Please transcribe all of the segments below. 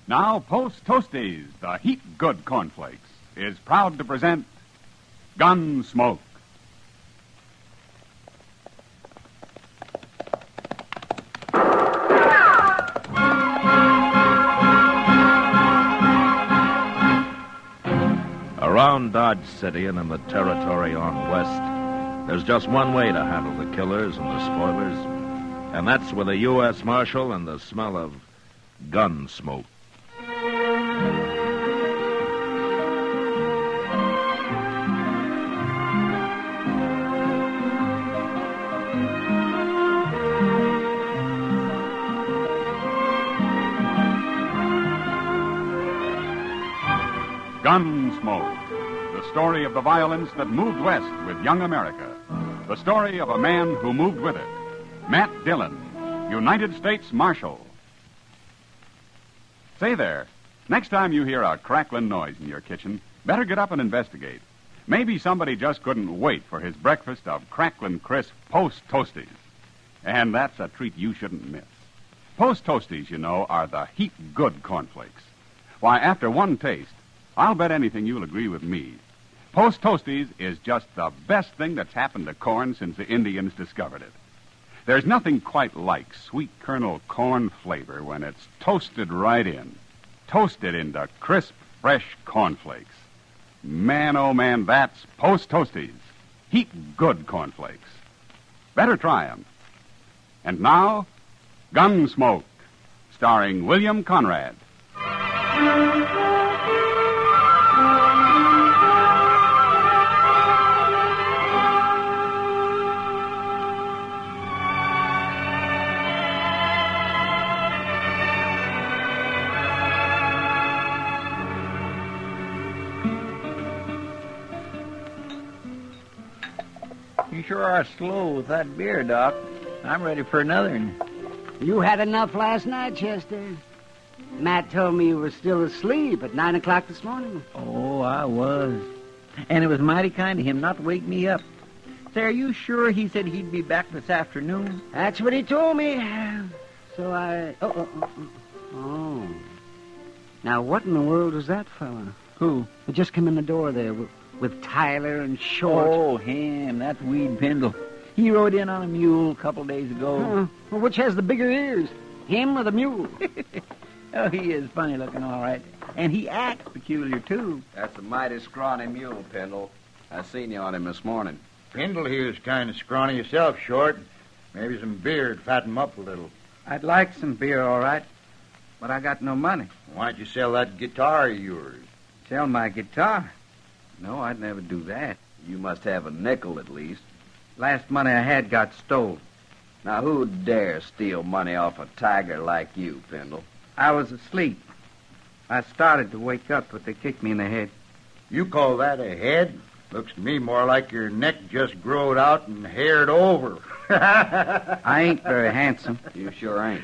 Now, Post Toasties, the heat good cornflakes, is proud to present Gunsmoke. Around Dodge City and in the territory on west, there's just one way to handle the killers and the spoilers, and that's with a U.S. Marshal and the smell of gun smoke. Gunsmoke, the story of the violence that moved west with young America. The story of a man who moved with it. Matt Dillon, United States Marshal. Say there, next time you hear a crackling noise in your kitchen, better get up and investigate. Maybe somebody just couldn't wait for his breakfast of crackling crisp Post Toasties. And that's a treat you shouldn't miss. Post Toasties, you know, are the heat good cornflakes. Why, after one taste, I'll bet anything you'll agree with me. Post Toasties is just the best thing that's happened to corn since the Indians discovered it. There's nothing quite like sweet kernel corn flavor when it's toasted right in. Toasted into crisp, fresh cornflakes. Man, oh man, that's Post Toasties. Heat good cornflakes. Better try 'em. And now, Gunsmoke, starring William Conrad. You sure are slow with that beer, Doc. I'm ready for another one. You had enough last night, Chester. Matt told me you were still asleep at 9 o'clock this morning. Oh, I was. And it was mighty kind of him not to wake me up. Say, are you sure he said he'd be back this afternoon? That's what he told me. So I... Oh. Now, what in the world was that fella? Who? He just come in the door there with Tyler and Short. Oh, him. That's Weed Pendle. He rode in on a mule a couple days ago. Well, which has the bigger ears, him or the mule? Oh, he is funny looking, all right. And he acts peculiar, too. That's a mighty scrawny mule, Pendle. I seen you on him this morning. Pendle here's kind of scrawny yourself, Short. Maybe some beer to fatten him up a little. I'd like some beer, all right, but I got no money. Why don't you sell that guitar of yours? Sell my guitar? No, I'd never do that. You must have a nickel at least. Last money I had got stole. Now, who'd dare steal money off a tiger like you, Pendle? I was asleep. I started to wake up, but they kicked me in the head. You call that a head? Looks to me more like your neck just growed out and haired over. I ain't very handsome. You sure ain't.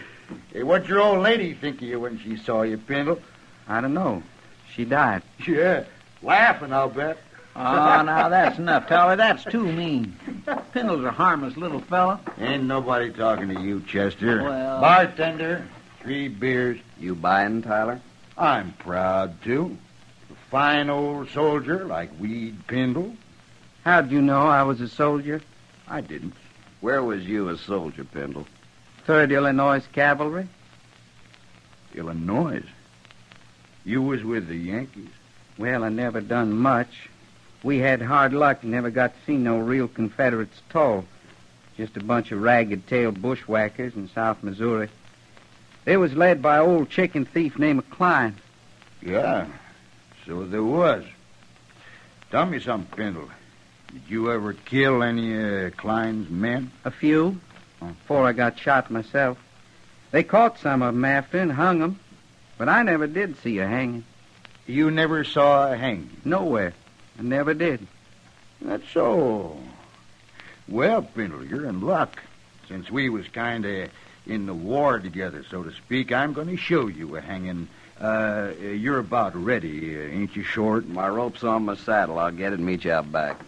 Hey, what'd your old lady think of you when she saw you, Pendle? I don't know. She died. Yeah, laughing, I'll bet. Oh, now that's enough, Tyler. That's too mean. Pendle's a harmless little fella. Ain't nobody talking to you, Chester. Well... Bartender, 3 beers. You buying, Tyler? I'm proud to. A fine old soldier like Weed Pendle. How'd you know I was a soldier? I didn't. Where was you a soldier, Pendle? 3rd Illinois Cavalry. Illinois? You was with the Yankees? Well, I never done much. We had hard luck and never got to see no real Confederates at all. Just a bunch of ragged-tailed bushwhackers in South Missouri. They was led by an old chicken thief named Klein. Yeah, so there was. Tell me something, Pendle. Did you ever kill any of Klein's men? A few, before I got shot myself. They caught some of them after and hung them, but I never did see a hanging. You never saw a hanging? Nowhere. I never did. That's so. Well, Pendle, you're in luck. Since we was kind of in the war together, so to speak, I'm going to show you a hanging. You're about ready, ain't you, Short? My rope's on my saddle. I'll get it and meet you out back.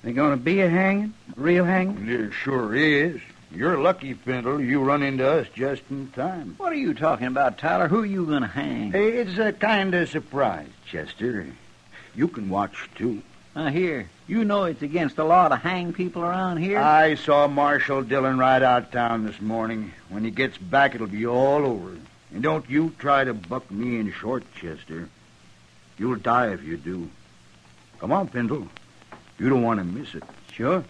They going to be a hanging? A real hanging? There sure is. You're lucky, Pendle. You run into us just in time. What are you talking about, Tyler? Who are you going to hang? Hey, it's a kind of surprise, Chester. You can watch, too. Here. You know it's against the law to hang people around here. I saw Marshal Dillon ride out town this morning. When he gets back, it'll be all over. And don't you try to buck me in short, Chester. You'll die if you do. Come on, Pendle. You don't want to miss it. Sure.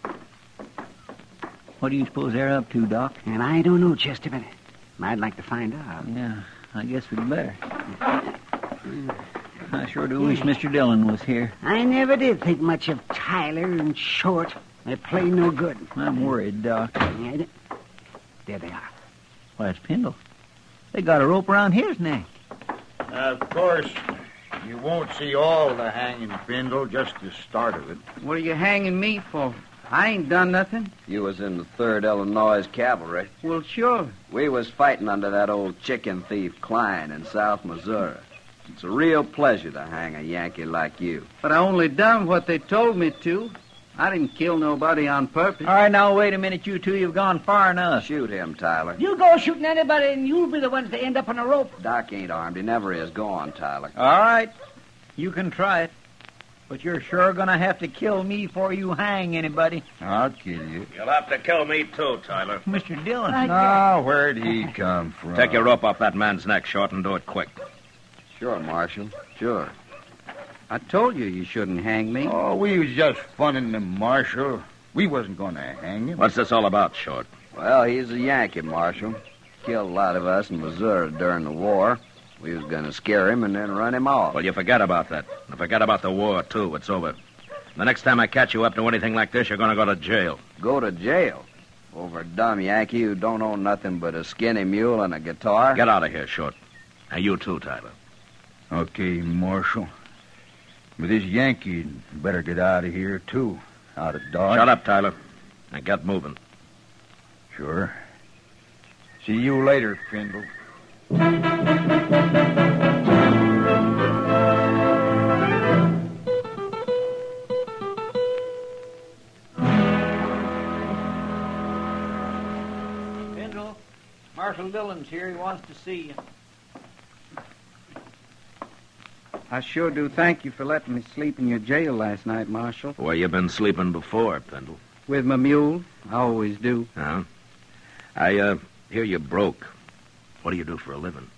What do you suppose they're up to, Doc? And I don't know, Chester, but I'd like to find out. Yeah, I guess we'd better. I sure do wish Mr. Dillon was here. I never did think much of Tyler and Short. They play no good. I'm worried, Doc. Yeah, there they are. Why, it's Pendle. They got a rope around his neck. Of course, you won't see all the hanging, Pendle, just the start of it. What are you hanging me for? I ain't done nothing. You was in the 3rd Illinois Cavalry. Well, sure. We was fighting under that old chicken thief Klein in South Missouri. It's a real pleasure to hang a Yankee like you. But I only done what they told me to. I didn't kill nobody on purpose. All right, now, wait a minute, you two. You've gone far enough. Shoot him, Tyler. You go shooting anybody, and you'll be the ones to end up on a rope. Doc ain't armed. He never is. Go on, Tyler. All right. You can try it. But you're sure going to have to kill me before you hang anybody. I'll kill you. You'll have to kill me, too, Tyler. Mr. Dillon. Now, where'd he come from? Take your rope off that man's neck, Short, and do it quick. Sure, Marshal. Sure. I told you shouldn't hang me. Oh, we was just funning the Marshal. We wasn't going to hang him. What's this all about, Short? Well, he's a Yankee, Marshal. Killed a lot of us in Missouri during the war. We was going to scare him and then run him off. Well, you forget about that. And forget about the war, too. It's over. The next time I catch you up to anything like this, you're going to go to jail. Go to jail? Over a dumb Yankee who don't own nothing but a skinny mule and a guitar? Get out of here, Short. And you, too, Tyler. Okay, Marshal. But this Yankee better get out of here, too. Out of Dodge. Shut up, Tyler. And get moving. Sure. See you later, Pendle. Pendle, Marshal Dillon's here. He wants to see you. I sure do thank you for letting me sleep in your jail last night, Marshal. Where you been sleeping before, Pendle? With my mule. I always do. Huh? I hear you broke. What do you do for a living?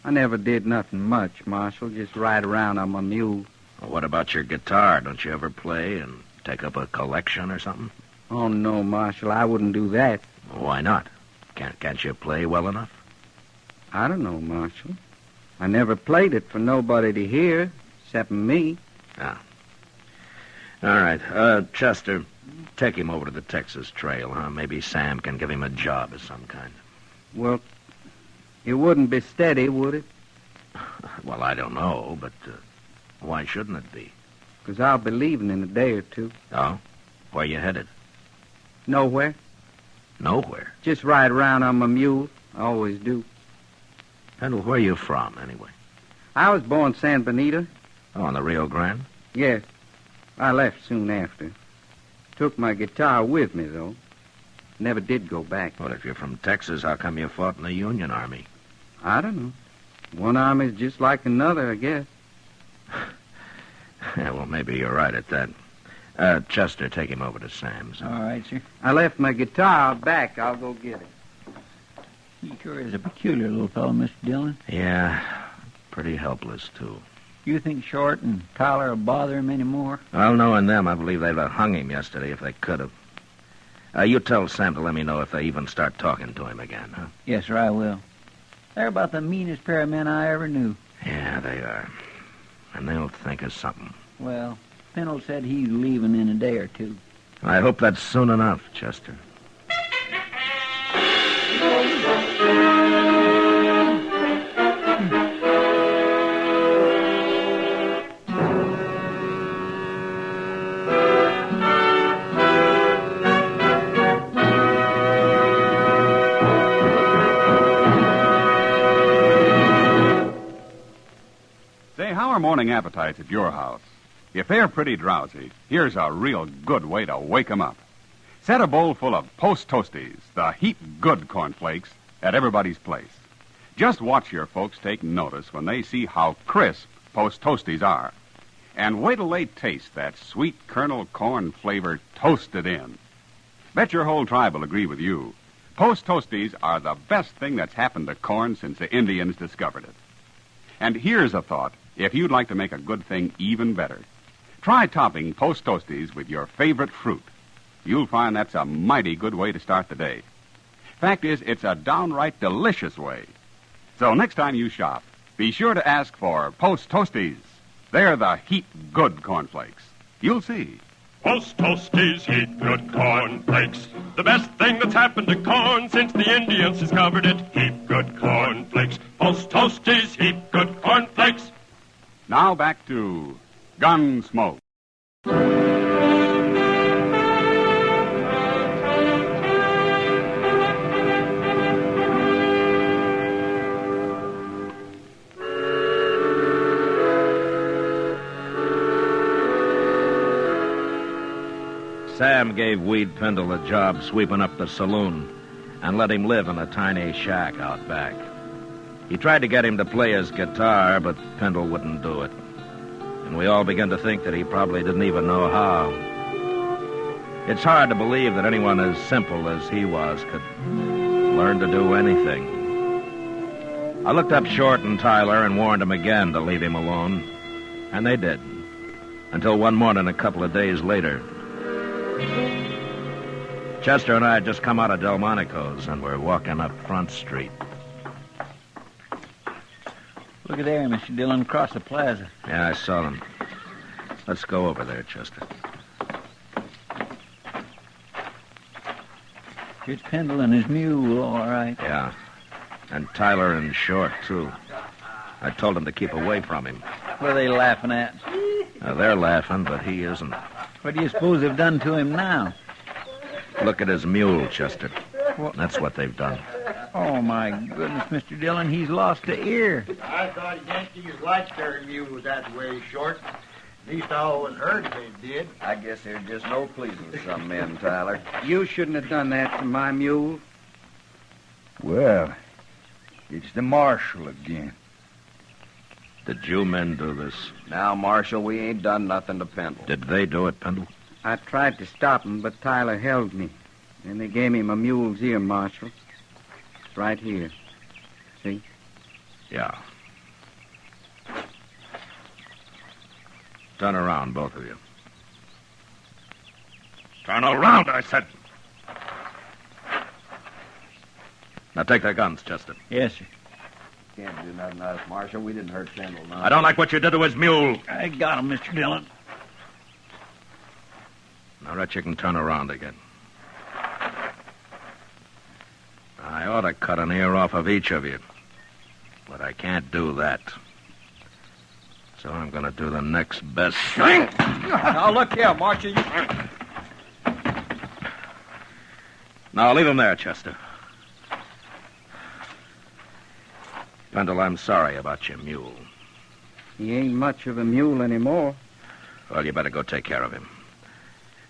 I never did nothing much, Marshal. Just ride around on my mule. Well, what about your guitar? Don't you ever play and take up a collection or something? Oh, no, Marshal. I wouldn't do that. Why not? Can't you play well enough? I don't know, Marshal. I never played it for nobody to hear, except me. Ah. All right. Chester, take him over to the Texas Trail, huh? Maybe Sam can give him a job of some kind. Well, it wouldn't be steady, would it? Well, I don't know, but why shouldn't it be? 'Cause I'll be leaving in a day or two. Oh? Where you headed? Nowhere. Nowhere. Just ride around on my mule. I always do. Pendle, where you from, anyway? I was born San Benito. Oh, on the Rio Grande? Yes. I left soon after. Took my guitar with me, though. Never did go back. Well, if you're from Texas, how come you fought in the Union Army? I don't know. One army's just like another, I guess. Yeah, well, maybe you're right at that. Chester, take him over to Sam's. All right, sir. I left my guitar out back. I'll go get it. He sure is a peculiar little fellow, Mr. Dillon. Yeah, pretty helpless, too. You think Short and Tyler will bother him any more? Well, knowing them, I believe they'd have hung him yesterday if they could have. You tell Sam to let me know if they even start talking to him again, huh? Yes, sir, I will. They're about the meanest pair of men I ever knew. Yeah, they are. And they'll think of something. Well, Pendle said he's leaving in a day or two. I hope that's soon enough, Chester. How are morning appetites at your house? If they're pretty drowsy, here's a real good way to wake 'em up. Set a bowl full of Post Toasties, the heap-good cornflakes, at everybody's place. Just watch your folks take notice when they see how crisp Post Toasties are. And wait till they taste that sweet kernel corn flavor toasted in. Bet your whole tribe will agree with you. Post Toasties are the best thing that's happened to corn since the Indians discovered it. And here's a thought, if you'd like to make a good thing even better. Try topping Post Toasties with your favorite fruit. You'll find that's a mighty good way to start the day. Fact is, it's a downright delicious way. So next time you shop, be sure to ask for Post Toasties. They're the heap-good cornflakes. You'll see. Post Toasties, heap good cornflakes. The best thing that's happened to corn since the Indians discovered it. Heap good cornflakes. Post Toasties, heap good cornflakes. Now back to Gunsmoke. Sam gave Weed Pendle a job sweeping up the saloon and let him live in a tiny shack out back. He tried to get him to play his guitar, but Pendle wouldn't do it. And we all began to think that he probably didn't even know how. It's hard to believe that anyone as simple as he was could learn to do anything. I looked up Short and Tyler and warned them again to leave him alone. And they did. Until one morning a couple of days later. Chester and I had just come out of Delmonico's and we're walking up Front Street. Look at there, Mr. Dillon, across the plaza. Yeah, I saw them. Let's go over there, Chester. Here's Pendle and his mule, all right. Yeah. And Tyler and Short, too. I told them to keep away from him. What are they laughing at? They're laughing, but he isn't. What do you suppose they've done to him now? Look at his mule, Chester. What? That's what they've done. Oh, my goodness, Mr. Dillon, he's lost an ear. I thought Yankees liked their mules that way, Short. At least I always heard they did. I guess there's just no pleasing some men, Tyler. You shouldn't have done that to my mule. Well, it's the marshal again. Did you men do this? Now, Marshal, we ain't done nothing to Pendle. Did they do it, Pendle? I tried to stop him, but Tyler held me. And they gave him a mule's ear, Marshal. It's right here. See? Yeah. Turn around, both of you. Turn around, I said. Now take their guns, Chester. Yes, sir. Can't do nothing to us, Marshal. We didn't hurt Pendle, no. I don't like what you did to his mule. I got him, Mr. Dillon. Now, Rhett, you can turn around again. I ought to cut an ear off of each of you. But I can't do that. So I'm going to do the next best thing. Now, look here, Marshal. Now, leave him there, Chester. Pendle, I'm sorry about your mule. He ain't much of a mule anymore. Well, you better go take care of him.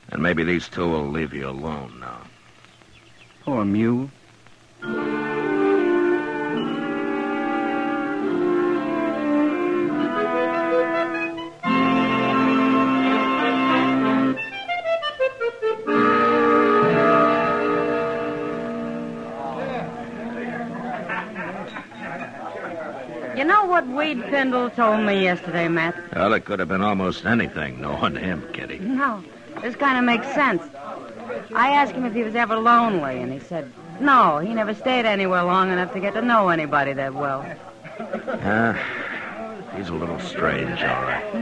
And maybe these two will leave you alone now. Poor mule. You know what Wade Pendle told me yesterday, Matt? Well, it could have been almost anything, knowing him, Kitty. No, this kind of makes sense. I asked him if he was ever lonely, and he said, no, he never stayed anywhere long enough to get to know anybody that well. He's a little strange, all right.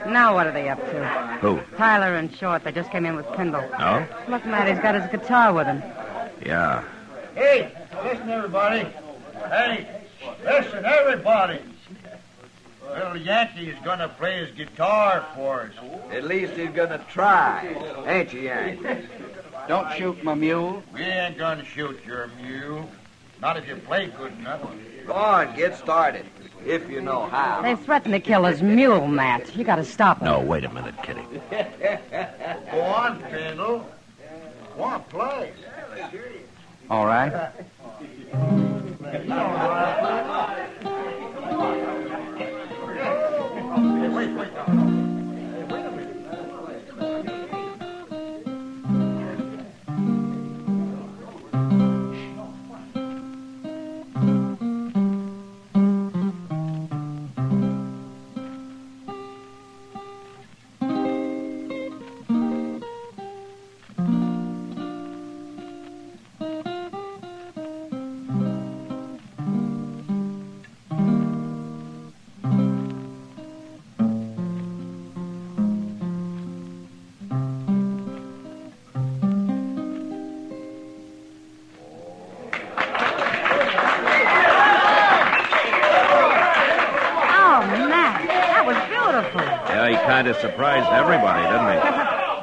Now what are they up to? Who? Tyler and Short. They just came in with Pendle. No? Look, Matt, he's got his guitar with him. Yeah. Hey, listen, everybody. Hey, listen, everybody. Little Yankee is going to play his guitar for us. At least he's gonna try. Ain't you, Yank? Don't shoot my mule. We ain't going to shoot your mule. Not if you play good enough. Go on, get started. If you know how. They threatened to kill his mule, Matt. You got to stop them. No, wait a minute, Kitty. Go on, Pendle. Want to play? All right. Yeah, he kind of surprised everybody, didn't he?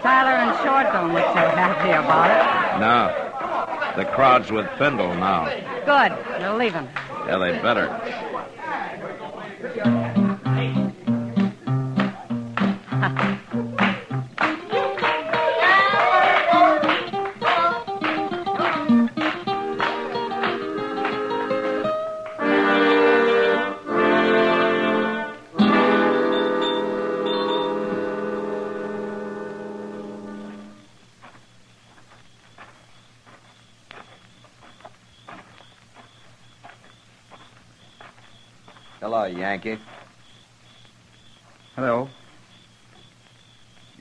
Tyler and Short don't look so happy about it. No. The crowd's with Pendle now. Good. They're leaving. Yeah, they better. Hello, Yankee. Hello.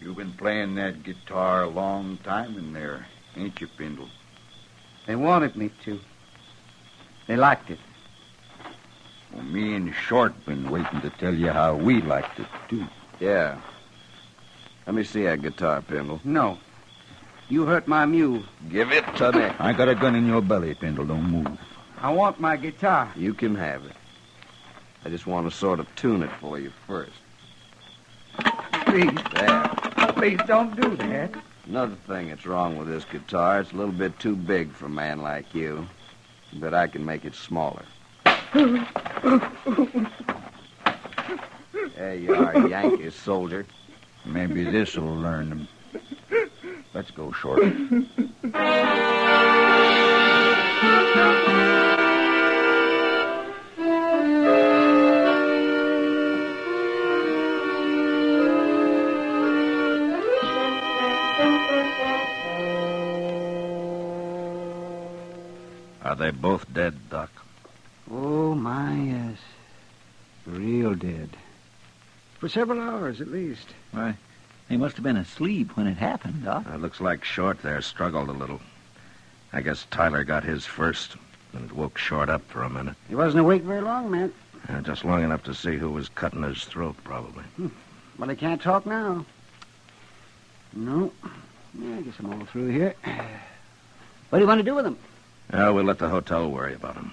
You've been playing that guitar a long time in there, ain't you, Pendle? They wanted me to. They liked it. Well, me and Short been waiting to tell you how we liked it, too. Yeah. Let me see that guitar, Pendle. No. You hurt my mule. Give it to me. I got a gun in your belly, Pendle. Don't move. I want my guitar. You can have it. I just want to sort of tune it for you first. Please. There. Please don't do that. Another thing that's wrong with this guitar, it's a little bit too big for a man like you. But I can make it smaller. There you are, Yankee soldier. Maybe this'll learn them. Let's go, Short. Are they both dead, Doc? Oh, my, yes. Real dead. For several hours, at least. Why, they must have been asleep when it happened, Doc. It looks like Short there struggled a little. I guess Tyler got his first, and it woke Short up for a minute. He wasn't awake very long, man. Just long enough to see who was cutting his throat, probably. Well, he can't talk now. No. Yeah, I guess I'm all through here. What do you want to do with him? We'll let the hotel worry about him.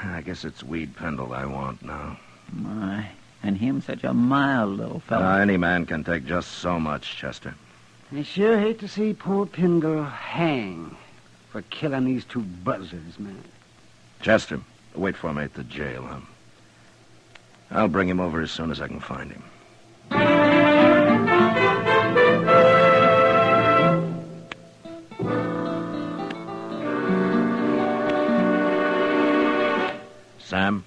I guess it's Weed Pendle I want now. My, and him such a mild little fellow. Any man can take just so much, Chester. I sure hate to see poor Pendle hang for killing these two buzzards, man. Chester, wait for me at the jail, huh? I'll bring him over as soon as I can find him. Sam?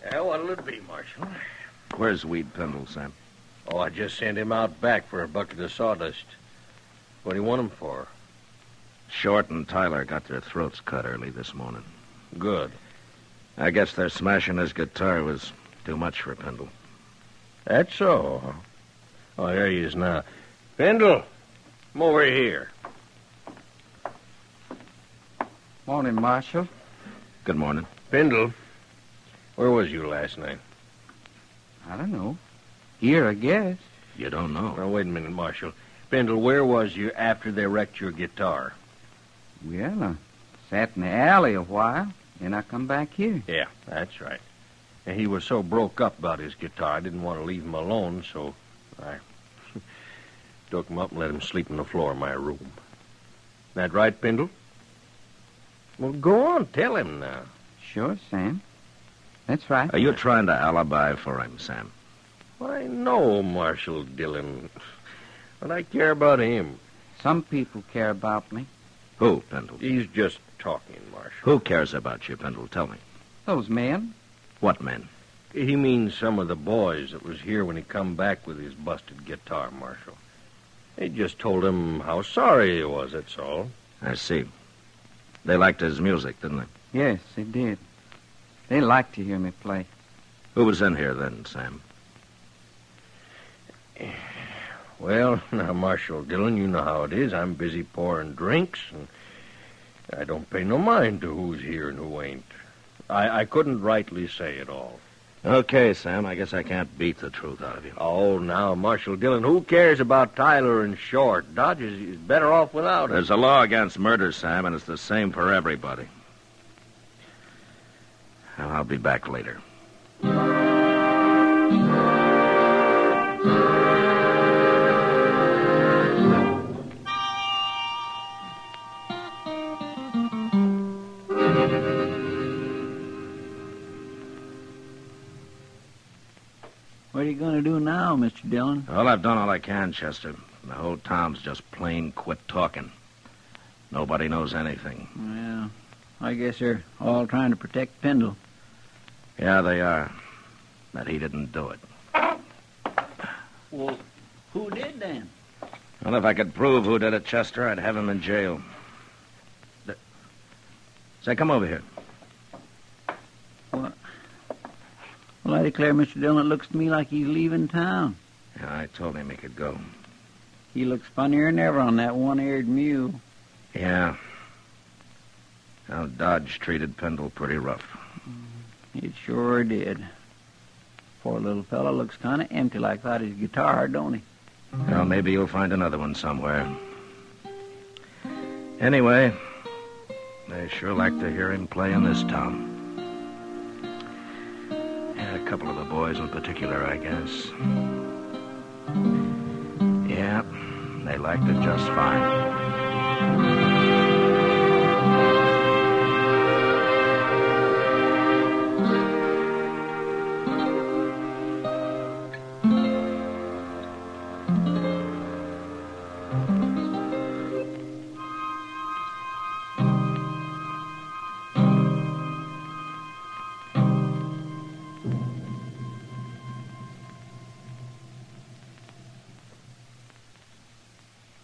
Yeah, what'll it be, Marshal? Where's Weed Pendle, Sam? Oh, I just sent him out back for a bucket of sawdust. What do you want him for? Short and Tyler got their throats cut early this morning. Good. I guess their smashing his guitar was too much for Pendle. That's so, huh? Oh, there he is now. Pendle, come over here. Morning, Marshal. Good morning. Pendle, where was you last night? I don't know. Here, I guess. You don't know. Now, wait a minute, Marshal. Pendle, where was you after they wrecked your guitar? Well, I sat in the alley a while, then I come back here. Yeah, that's right. And he was so broke up about his guitar, I didn't want to leave him alone, so I took him up and let him sleep on the floor of my room. That right, Pendle? Well, go on, tell him now. Sure, Sam. That's right. Are you trying to alibi for him, Sam? Why, no, Marshal Dillon. But I care about him. Some people care about me. Who, Pendle? He's just talking, Marshal. Who cares about you, Pendle? Tell me. Those men. What men? He means some of the boys that was here when he come back with his busted guitar, Marshal. They just told him how sorry he was, that's all. I see. They liked his music, didn't they? Yes, they did. They liked to hear me play. Who was in here then, Sam? Well, now, Marshal Dillon, you know how it is. I'm busy pouring drinks, and I don't pay no mind to who's here and who ain't. I couldn't rightly say it all. Okay, Sam, I guess I can't beat the truth out of you. Oh, now, Marshal Dillon, who cares about Tyler and Short? Dodge is better off without him. There's a law against murder, Sam, and it's the same for everybody. Well, I'll be back later. What are you going to do now, Mr. Dillon? Well, I've done all I can, Chester. The whole town's just plain quit talking. Nobody knows anything. Well, I guess they're all trying to protect Pendle. Yeah, they are. But he didn't do it. Well, who did then? Well, if I could prove who did it, Chester, I'd have him in jail. Say, come over here. Well, I declare, Mr. Dillon, it looks to me like he's leaving town. Yeah, I told him he could go. He looks funnier than ever on that one-eared mule. Yeah. Well, Dodge treated Pendle pretty rough. It sure did. Poor little fellow looks kind of empty like that his guitar, don't he? Well, maybe you'll find another one somewhere. Anyway, they sure like to hear him play in this town. A couple of the boys in particular, I guess. Yeah, they liked it just fine.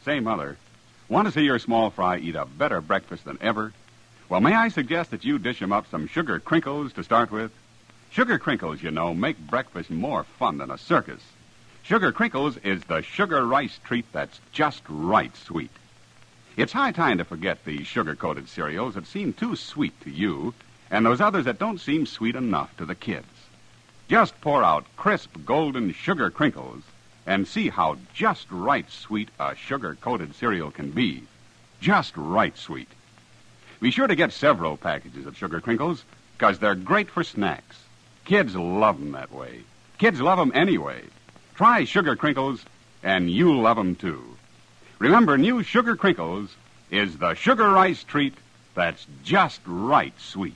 Say, Mother, want to see your small fry eat a better breakfast than ever? Well, may I suggest that you dish him up some sugar crinkles to start with? Sugar crinkles, you know, make breakfast more fun than a circus. Sugar crinkles is the sugar rice treat that's just right sweet. It's high time to forget these sugar-coated cereals that seem too sweet to you and those others that don't seem sweet enough to the kids. Just pour out crisp golden sugar crinkles and see how just right sweet a sugar-coated cereal can be. Just right sweet. Be sure to get several packages of sugar crinkles, because they're great for snacks. Kids love them that way. Kids love them anyway. Try sugar crinkles, and you'll love them too. Remember, new sugar crinkles is the sugar rice treat that's just right sweet.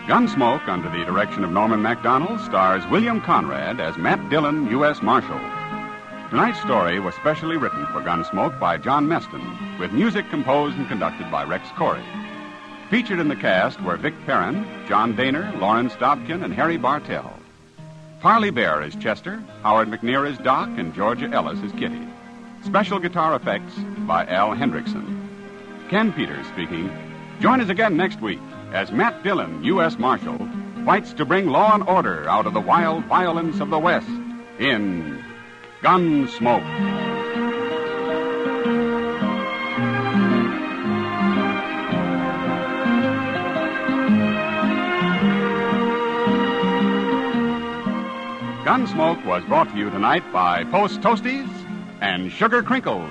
Gunsmoke, under the direction of Norman MacDonald, stars William Conrad as Matt Dillon, U.S. Marshal. Tonight's story was specially written for Gunsmoke by John Meston, with music composed and conducted by Rex Corey. Featured in the cast were Vic Perrin, John Daner, Lawrence Dobkin, and Harry Bartell. Parley Bear is Chester, Howard McNear is Doc, and Georgia Ellis is Kitty. Special guitar effects by Al Hendrickson. Ken Peters speaking. Join us again next week as Matt Dillon, U.S. Marshal, fights to bring law and order out of the wild violence of the West in Gunsmoke. Gunsmoke was brought to you tonight by Post Toasties and Sugar Crinkles.